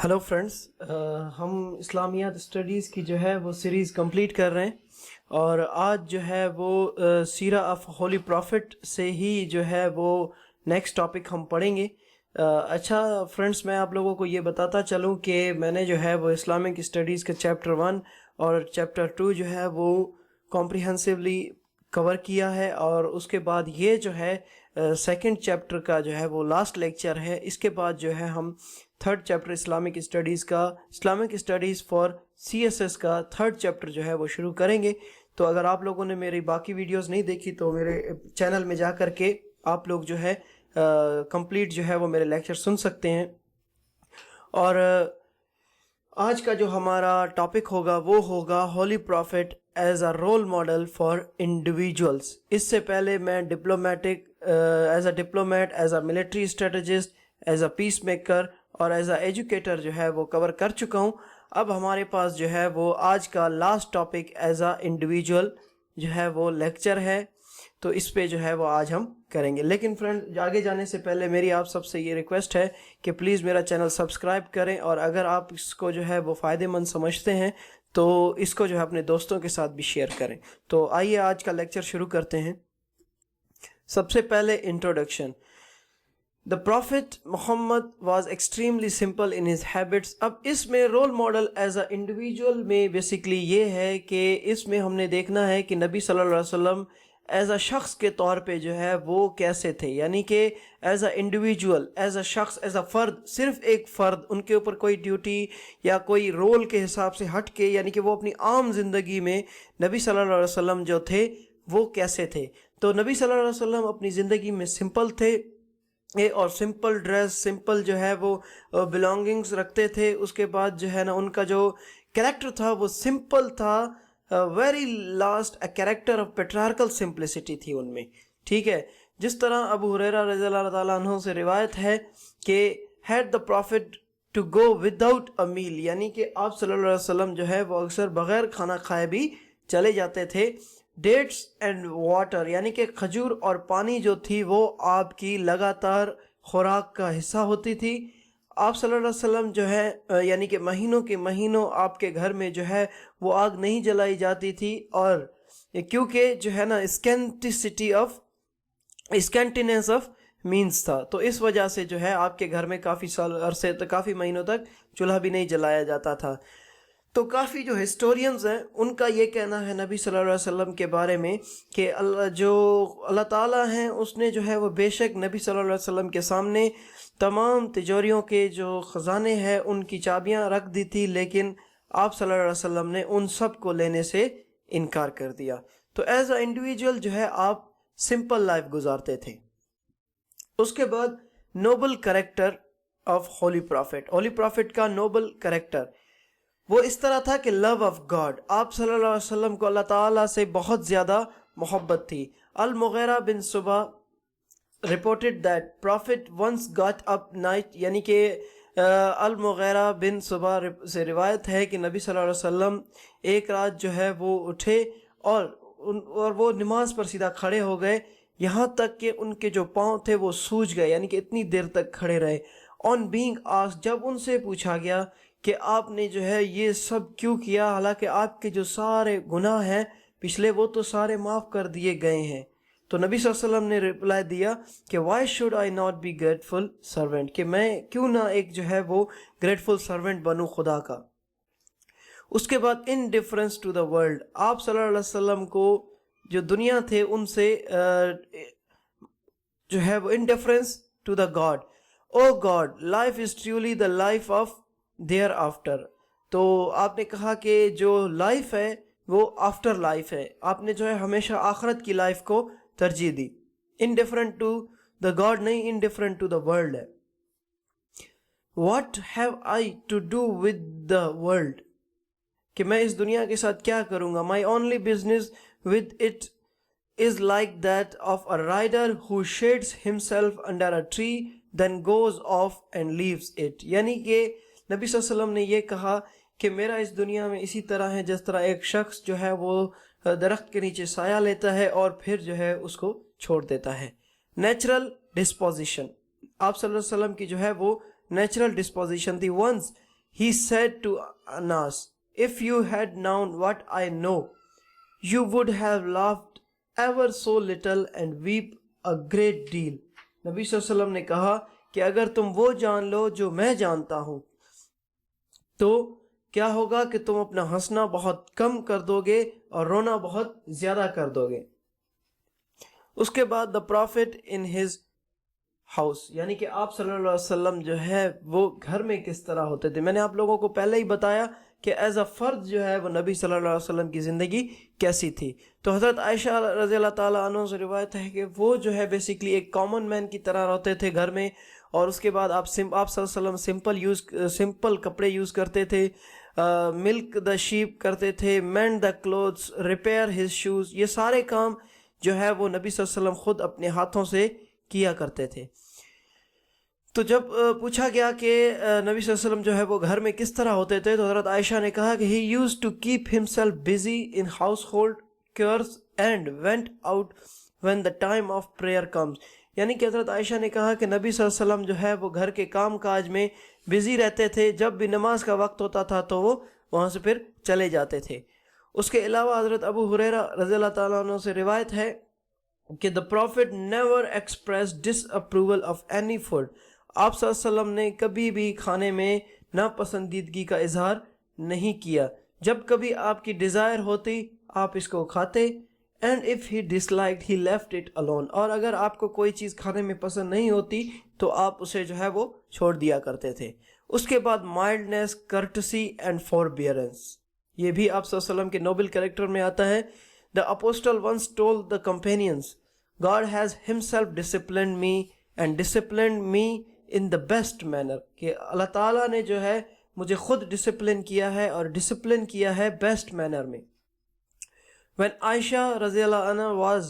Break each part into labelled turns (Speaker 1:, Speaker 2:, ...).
Speaker 1: Hello friends, ہم اسلامیات studies کی جو ہے وہ سیریز کمپلیٹ کر رہے ہیں، اور آج جو ہے وہ سیرہ آف ہولی پروفٹ سے ہی جو ہے وہ نیکسٹ ٹاپک ہم پڑھیں گے۔ اچھا فرینڈس، میں آپ لوگوں کو یہ بتاتا چلوں کہ میں نے جو ہے وہ اسلامک اسٹڈیز کا چیپٹر 1 اور چیپٹر 2 جو ہے وہ کمپریہنسولی کور کیا ہے، اور اس کے بعد یہ جو ہے سیکنڈ چیپٹر کا جو ہے وہ لاسٹ لیکچر ہے۔ اس کے بعد جو ہے ہم third chapter Islamic studies for CSS کا تھرڈ چیپٹر جو ہے وہ شروع کریں گے۔ تو اگر آپ لوگوں نے میری باقی ویڈیوز نہیں دیکھی تو میرے چینل میں جا کر کے آپ لوگ جو ہے کمپلیٹ جو ہے وہ میرے لیکچر سن سکتے ہیں۔ اور آج کا جو ہمارا ٹاپک ہوگا وہ ہوگا holy prophet as a role model for individuals. اس سے پہلے میں as a diplomat, as a military strategist, as a peacemaker اور ایز اے ایجوکیٹر جو ہے وہ کور کر چکا ہوں۔ اب ہمارے پاس جو ہے وہ آج کا last topic as a individual جو ہے وہ لیکچر ہے، تو اس پہ جو ہے وہ آج ہم کریں گے۔ لیکن فرینڈ، آگے جانے سے پہلے میری آپ سب سے یہ ریکویسٹ ہے کہ پلیز میرا چینل سبسکرائب کریں، اور اگر آپ اس کو جو ہے وہ فائدہ مند سمجھتے ہیں تو اس کو جو ہے اپنے دوستوں کے ساتھ بھی شیئر کریں۔ تو آئیے آج کا لیکچر شروع کرتے ہیں۔ سب سے پہلے introduction. The Prophet Muhammad was extremely simple in his habits۔ اب اس میں role model as a individual میں بیسیکلی یہ ہے کہ اس میں ہم نے دیکھنا ہے کہ نبی صلی اللہ علیہ وسلم ایز اے شخص کے طور پہ جو ہے وہ کیسے تھے، یعنی کہ as a individual, as a شخص، ایز اے فرد، صرف ایک فرد، ان کے اوپر کوئی ڈیوٹی یا کوئی رول کے حساب سے ہٹ کے، یعنی کہ وہ اپنی عام زندگی میں نبی صلی اللہ علیہ وسلم جو تھے وہ کیسے تھے۔ تو نبی صلی اللہ علیہ وسلم اپنی زندگی میں سمپل تھے، اور سمپل ڈریس، سمپل جو ہے وہ بلانگنگز رکھتے تھے۔ اس کے بعد جو ہے نا ان کا جو کریکٹر تھا وہ سمپل تھا، very last a character of patriarchal simplicity تھی ان میں، ٹھیک ہے۔ جس طرح ابو ہریرہ رضی اللہ تعالیٰ عنہ سے روایت ہے کہ had the prophet to go without a meal, یعنی کہ آپ صلی اللہ علیہ وسلم جو ہے وہ اکثر بغیر کھانا کھائے بھی چلے جاتے تھے۔ ڈیٹس اینڈ واٹر، یعنی کہ کھجور اور پانی جو تھی وہ آپ کی لگاتار خوراک کا حصہ ہوتی تھی۔ آپ صلی اللہ علیہ وسلم جو ہے یعنی کہ مہینوں کے مہینوں آپ کے گھر میں جو ہے وہ آگ نہیں جلائی جاتی تھی، اور کیونکہ جو ہے نا اسکینٹینس آف مینز تھا، تو اس وجہ سے جو ہے آپ کے گھر میں کافی مہینوں تک چولہا بھی نہیں جلایا جاتا تھا۔ تو کافی جو ہسٹورینز ہیں ان کا یہ کہنا ہے نبی صلی اللہ علیہ وسلم کے بارے میں کہ اللہ تعالیٰ ہیں اس نے جو ہے وہ بے شک نبی صلی اللہ علیہ وسلم کے سامنے تمام تجوریوں کے جو خزانے ہیں ان کی چابیاں رکھ دی تھی، لیکن آپ صلی اللہ علیہ وسلم نے ان سب کو لینے سے انکار کر دیا۔ تو ایز اے انڈیویجول جو ہے آپ سمپل لائف گزارتے تھے۔ اس کے بعد Nobel character of holy prophet کا نوبل کریکٹر وہ اس طرح تھا کہ لو آف گاڈ، آپ صلی اللہ علیہ وسلم کو اللہ تعالیٰ سے بہت زیادہ محبت تھی۔ المغیرہ بن صبح reported that prophet once got up night، یعنی کہ المغیرہ بن صبح سے روایت ہے کہ نبی صلی اللہ علیہ وسلم ایک رات جو ہے وہ اٹھے اور وہ نماز پر سیدھا کھڑے ہو گئے، یہاں تک کہ ان کے جو پاؤں تھے وہ سوج گئے، یعنی کہ اتنی دیر تک کھڑے رہے۔ on being asked، جب ان سے پوچھا گیا کہ آپ نے جو ہے یہ سب کیوں کیا، حالانکہ آپ کے جو سارے گناہ ہیں پچھلے وہ تو سارے معاف کر دیے گئے ہیں، تو نبی صلی اللہ علیہ وسلم نے رپلائی دیا کہ why should I not be grateful servant، کہ میں کیوں نہ ایک جو ہے وہ grateful servant بنوں خدا کا۔ اس کے بعد indifference to the world، آپ صلی اللہ علیہ وسلم کو جو دنیا تھے ان سے جو ہے وہ indifference to the God، oh God life is truly the life of there after, تو آپ نے کہا کہ جو لائف ہے وہ آفٹر لائف ہے، آپ نے جو ہے ہمیشہ آخرت کی لائف کو ترجیح دی۔ انڈیفرنٹ ٹو دا گاڈ نہیں، انڈیفرنٹ ٹو دا ورلڈ ہے۔ What have I to do with the world, کہ میں اس دنیا کے ساتھ کیا کروں گا۔ My only business with it is like that of a rider who shades himself under a tree then goes off and leaves it, یعنی کہ نبی صلی اللہ علیہ وسلم نے یہ کہا کہ میرا اس دنیا میں اسی طرح ہے جس طرح ایک شخص جو ہے وہ درخت کے نیچے سایہ لیتا ہے اور پھر جو ہے اس کو چھوڑ دیتا ہے۔ نیچرل ڈسپوزیشن، آپ صلی اللہ علیہ وسلم کی جو ہے وہ نیچرل ڈسپوزیشن تھی۔ Once he said to Anas, if you had known what I know, you would have laughed ever so little and weep a great deal. نبی صلی اللہ علیہ وسلم نے کہا کہ اگر تم وہ جان لو جو میں جانتا ہوں تو کیا ہوگا کہ تم اپنا ہنسنا بہت کم کر دو گے اور رونا بہت زیادہ کر دو گے. اس کے بعد the prophet in his house, یعنی کہ آپ صلی اللہ علیہ وسلم جو ہے وہ گھر میں کس طرح ہوتے تھے. میں نے آپ لوگوں کو پہلے ہی بتایا کہ ایز اے فرد جو ہے وہ نبی صلی اللہ علیہ وسلم کی زندگی کیسی تھی. تو حضرت عائشہ رضی اللہ تعالیٰ عنہ سے روایت ہے کہ وہ جو ہے بیسیکلی ایک کامن مین کی طرح رہتے تھے گھر میں. اور اس کے بعد آپ صلی اللہ علیہ وسلم سمپل کپڑے یوز کرتے تھے, ملک دا شیپ کرتے تھے, meant the clothes, repair his shows. یہ سارے کام جو ہے وہ نبی صلی اللہ علیہ وسلم خود اپنے ہاتھوں سے کیا کرتے تھے. تو جب پوچھا گیا کہ نبی صلی اللہ علیہ وسلم جو ہے وہ گھر میں کس طرح ہوتے تھے تو حضرت عائشہ نے کہا کہ he used to keep himself busy in household chores and went out when the time of prayer comes. یعنی کہ حضرت عائشہ نے کہا کہ نبی صلی اللہ علیہ وسلم جو ہے وہ گھر کے کام کاج میں بزی رہتے تھے, جب بھی نماز کا وقت ہوتا تھا تو وہ وہاں سے پھر چلے جاتے تھے. اس کے علاوہ حضرت ابو ہریرہ رضی اللہ تعالیٰ عنہ سے روایت ہے کہ the prophet never expressed disapproval of any food. آپ صلی اللہ علیہ وسلم نے کبھی بھی کھانے میں ناپسندیدگی کا اظہار نہیں کیا. جب کبھی آپ کی ڈیزائر ہوتی آپ اس کو کھاتے, and if he disliked he left it alone. اور اگر آپ کو کوئی چیز کھانے میں پسند نہیں ہوتی تو آپ اسے جو ہے وہ چھوڑ دیا کرتے تھے. اس کے بعد mildness, courtesy and forbearance, یہ بھی آپ صلی اللہ علیہ وسلم کے نوبل کریکٹر میں آتا ہے. The apostle once told the companions, God has himself disciplined me and disciplined me in the best manner. کہ اللہ تعالیٰ نے جو ہے مجھے خود ڈسپلن کیا ہے اور ڈسپلن کیا ہے بیسٹ مینر میں. When Aisha رضی اللہ عنہ was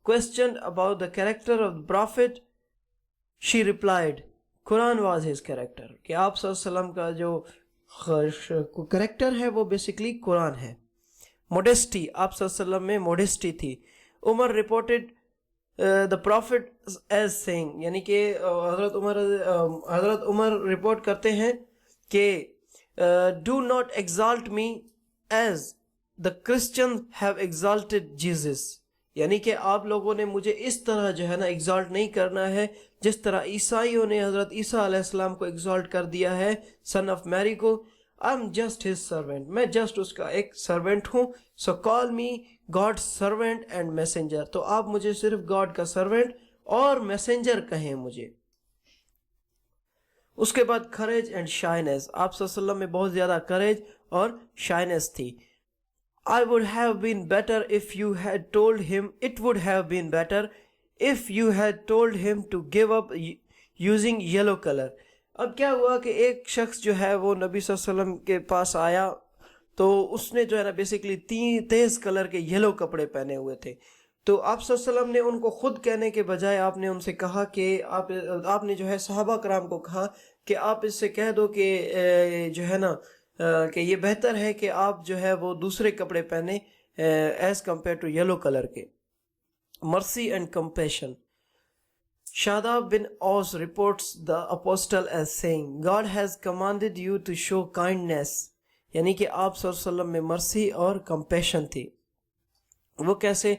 Speaker 1: questioned about the character of the prophet, she replied, Quran was his character. کہ آپ صلی اللہ علیہ وسلم کا جو کریکٹر ہے وہ بیسیکلی قرآن ہے. Modesty, آپ صلی اللہ علیہ وسلم میں modesty تھی. عمر reported the prophet as saying, یعنی کہ حضرت عمر رپورٹ کرتے ہیں کہ do not exalt me as the Christians have exalted Jesus. یعنی کہ آپ لوگوں نے مجھے اس طرح جو ہے نا ایگزالٹ نہیں کرنا ہے جس طرح عیسائیوں نے حضرت عیسیٰ علیہ السلام کو ایگزالٹ کر دیا ہے, سن آف میری کو. I'm just his servant, میں جسٹ اس کا ایک سرونٹ ہوں. So call me God's servant and messenger. تو آپ مجھے صرف گاڈ کا سرونٹ اور میسنجر کہیں مجھے. اس کے بعد courage and shyness, آپ صلی اللہ علیہ وسلم میں بہت زیادہ courage اور shyness تھی. I would have been better if you had told him, it would have been better if you had told him to give up using yellow color. اب کیا ہوا کہ ایک شخص جو ہے وہ نبی صلی اللہ علیہ وسلم کے پاس آیا تو اس نے جو ہے نا بیسیکلی تیز کلر کے یلو کپڑے پہنے ہوئے تھے. تو آپ صلی اللہ علیہ وسلم نے ان کو خود کہنے کے بجائے آپ نے ان سے کہا کہ آپ نے جو ہے صحابہ کرام کو کہا کہ آپ اس سے کہہ دو کہ جو ہے نا کہ یہ بہتر ہے کہ آپ جو ہے وہ دوسرے کپڑے پہنے as compare to yellow colour کے. Mercy and compassion, Shadab bin Aus reports the apostle as saying, God has commanded you to show kindness. یعنی کہ آپ صلی اللہ علیہ وسلم میں مرسی اور کمپیشن تھی. وہ کیسے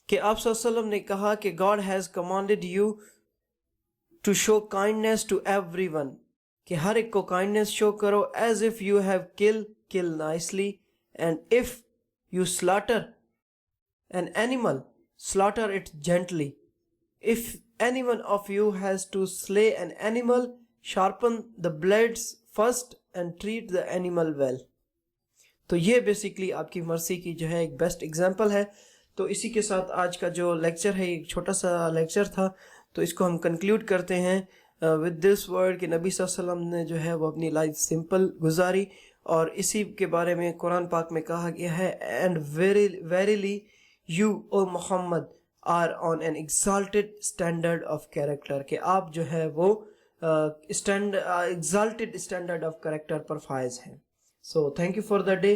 Speaker 1: کہ آپ صلی اللہ علیہ وسلم نے کہا کہ God has commanded you to show kindness to everyone, کہ ہر ایک کو کائنڈنس شو کرو. As if you have kill nicely, and if you slaughter an animal, slaughter it gently. If any one of you has to slay an animal, sharpen the blades first and treat the animal well. تو یہ basically آپ کی مرسی کی جو ہے ایک best example ہے. تو اسی کے ساتھ آج کا جو لیکچر ہے ایک چھوٹا سا لیکچر تھا تو اس کو ہم کنکلیوڈ کرتے ہیں with this word کہ نبی صلی اللہ علیہ وسلم نے جو ہے وہ اپنی لائف سمپل گزاری اور اسی کے بارے میں قرآن پاک میں کہا گیا ہے and verily you O Muhammad are on an exalted standard of character, کہ آپ جو ہے وہ exalted standard of character پر فائز ہیں. So thank you for the day.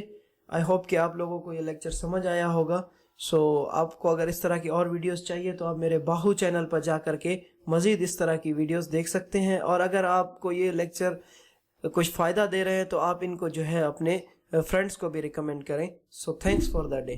Speaker 1: I hope کہ آپ لوگوں کو یہ لیکچر سمجھ آیا ہوگا. سو آپ کو اگر اس طرح کی اور ویڈیوز چاہیے تو آپ میرے باہو چینل پر جا کر کے مزید اس طرح کی ویڈیوز دیکھ سکتے ہیں. اور اگر آپ کو یہ لیکچر کچھ فائدہ دے رہے ہیں تو آپ ان کو جو ہے اپنے فرینڈس کو بھی ریکمینڈ کریں. سو تھینکس فار دا ڈے.